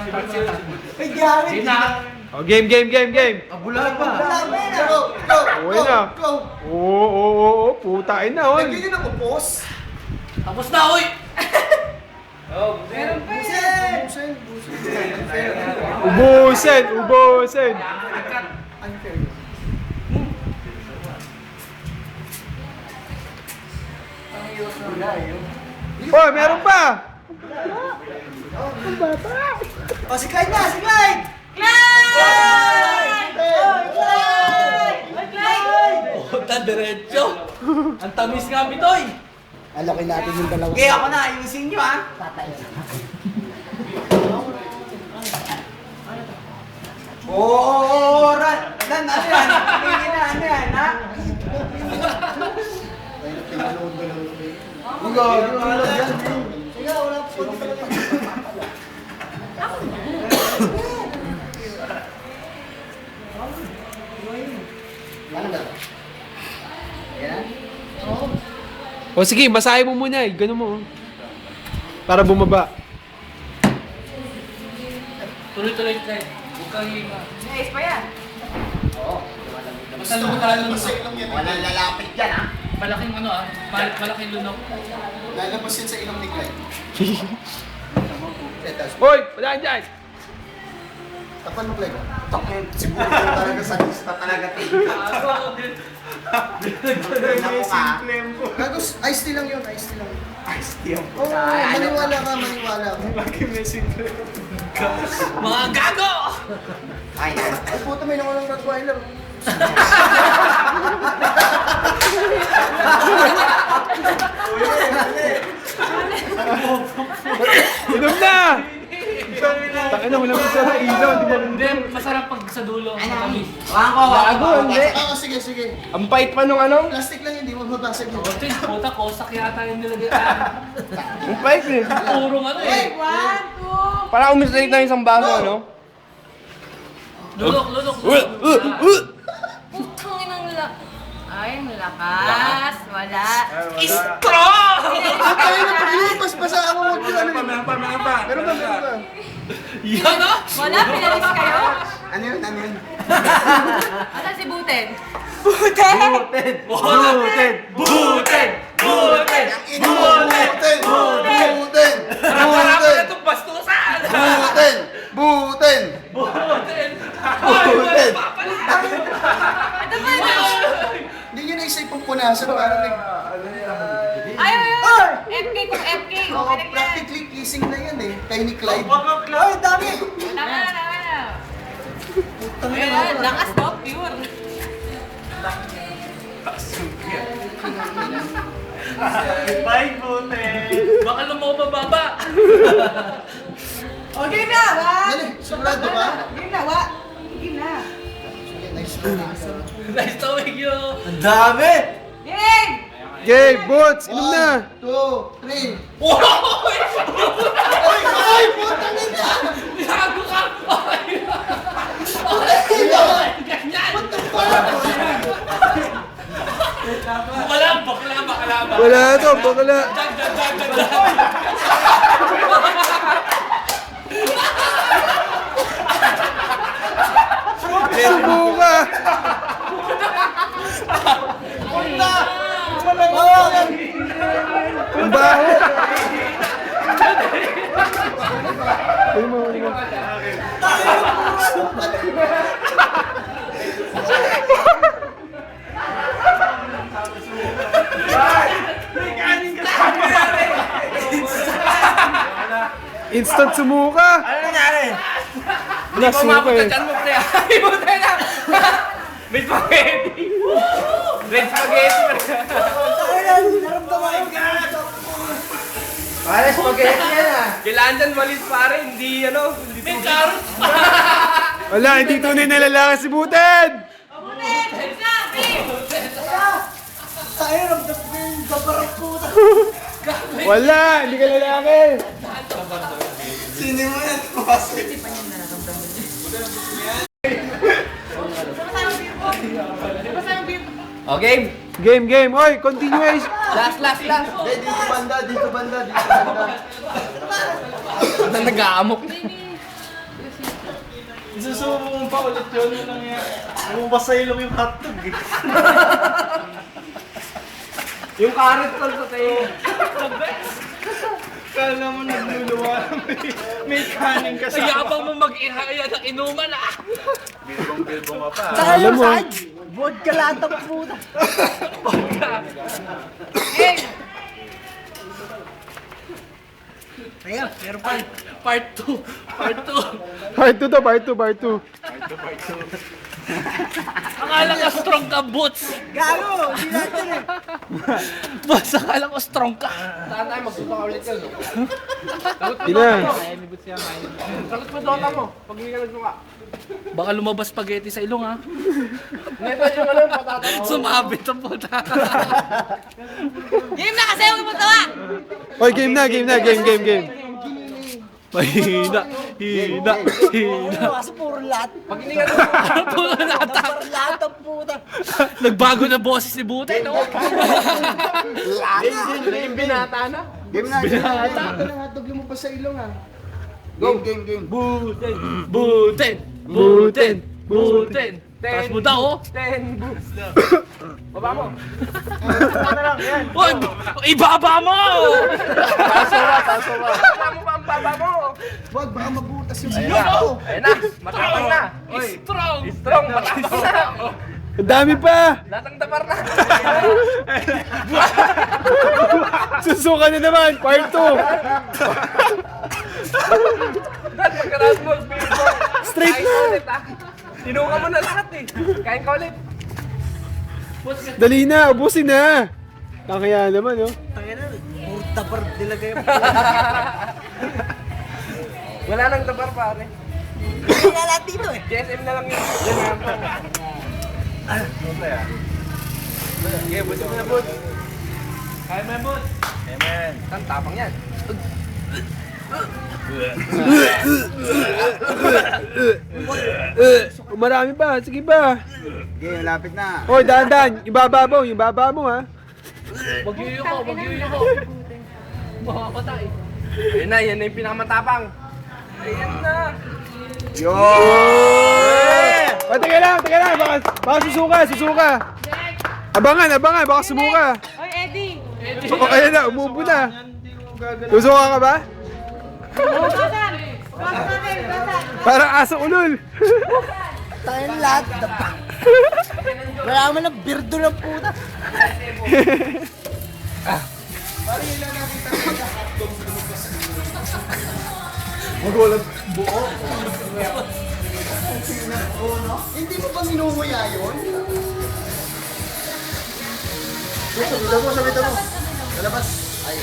Ay, gamit. Oh, game. Bula pa. Go. Okay na. Oo. Putain na, oy. Lagyan nyo ng upos. Tapos na, uy! Meron pa yan. Ubusin. Unfair. Oh, meron pa. O, si Clyde na, si Clyde! Punta diretso! Ang tamis nga, Bitoy! Alokin natin yung dalawa. Okay, ako na. Ayusin nyo, ha? Oo, Ran, ano yan? Ano yan, ha? Sige, wala po. O sige, basahin mo muna eh. Ganun mo. Para bumaba. Tuloy-tuloy, Clyde. Huwag kang hihinga. Nice pa yan. Basta lumot tayo lunok. Walang lalapit yan, ha? Malaking ano ah. Malaking lunok. Lalabas yan sa ilong ni Clyde. Hoy, wala dyan. Tapan mo, Clyde. Tapan. Siguro talaga sa lista talaga. Naku ka. Gagos, ice tea lang yun, ice tea lang. Ice tea lang. Oo, maniwala ka. Mga gago! Ay, puto, may nawalang Rottweiler. Inom na! Takina, wala mo sa ilaw. Di ba? Hindi, masarap pag sa dulo. Matamis. Gago, hindi. Sige. Ang pait pa nung ano? Plastic lang yun, di mo mabasag yun. Otin, puta, kosak yata yung nilagay. Ang pait eh. Purong ano eh. One, two. Para umislate na isang baso, ano? Lunok. Putang inang ay, lakas. Wala. Strong! Ay, napag-ilipas pa sa ako mo. Meron pa. Yan ah! Wala, pinalis kayo. Ano yun? Asa si Buten? Butin! Buten! Marami na itong bastusan! Buten! Ito ba yun? Hindi nyo naisip pong punasan para nag... Ay! FK kung FK. Oo, Okay na yan. practically kissing na yan eh. Kay ni Clyde. Ay, dami! Tama na. Ayan, lakas no? Pure. Baka lumababa! Okay na, wa? Dali, sigurado ba? Game na, wa? Game na. Sige, nice one. Nice to meet you! Game! Okay, Boots, inom na. 1, 2, 3. Oy! Ay, puta na niya! Gago ka! Ganyan! Bakla! Wala to, bakla. Subuka. Ang baho. Instant sumuka. Ano nangyari? Nasuka eh. Dyan mo, pre. Ay, buti na! May spaghetti! Red spaghetti! Pare, spaghetti yan ah. Kailangan dyan walis pare, hindi ano. May carrots pa! Wala, hindi tunay na lalaki si Buten. Buten! Sabi! Tayo, ramdam ko yung gabarang puta. Wala, hindi ka lalaki. Sino mo yan? Kasi. Okay, Game. Oy, continuation. last. Dito banda. Nag-aamok. Isusubo mo pa ulit yun. Ano nangyari? Lumabas sa ilong yung hotdog eh. Yung carrot tol sa tayo. Kala mo nagluluwa. May kanin ka Ay, yabang mo mag-ihaya ng inuman ah. Bilbong ka pa. Alam mo. Vodka lahat ang puta. King! Ayan, pero pa. Part 2. Part 2. Part 2 to, part 2. Akala ko strong ka, Boots. Gago! Hindi natin eh. Boss, akala ko strong ka. Saan tayo? Magsuka ulit yan. Ina. Sagot mo Dota mo. Pag hindi ka nagsuka. Baka lumabas spaghetti sa ilong ha. Neto yung ano yung patata. Sumabit ang puta. Game na kasi huwag mo tawa! Oy, game. Hina. Kasi puro lahat. Pag hindi ka nagsuka. Puro nata. Lahat ang puta. Nagbago na boses ni Bute, no? Game binata na. Game na. Binata. Hotdog lumabas sa ilong ah. Game. Buten. Taas mo daw, oh. 10 boots na. Baba mo. Ano lang, yan. Oy, ibaba mo! Taso ba. Baba mo pa ang baba mo. Wag, baka mabutas yung Ayun na. Ayun na, matapang na. Strong, matapang na. Ang dami pa. Lahat ng tapar na. Susuka na naman, part 2. Dad, pagkaraan mo, Straight kain ka ulit, ha? Tinuka mo na lahat, eh. Kain ka ulit. Dali na, ubusin na. Kaya naman, oh. puro tapar nilagay mo. Wala nang tapar, pare. Hindi na lahat dito eh. GSM na lang yun. Yan na lang. Okay, buti mo na, Bud. Kaya mo yan, Bud. Amen. Saan tapang yan? Marami pa, sige pa. Okay, lapit na. Oy, dahan. Yung baba mo, ha. Magyuyuko. Makakatay. Ayun na, yan na yung pinakamatapang. Ayan na. Yo! Oh, teka lang. Baka susuka. Abangan, baka sumuka. Oy, Eddie! Oh, ayan na, umubo na. Susuka ka ba? Basan! Parang asang ulol. Tayo lahat. Wala man ng birdo ng puta. Magulang buo. Hindi mo ba minumuya yun? Sabita mo. Lalabas. Ay.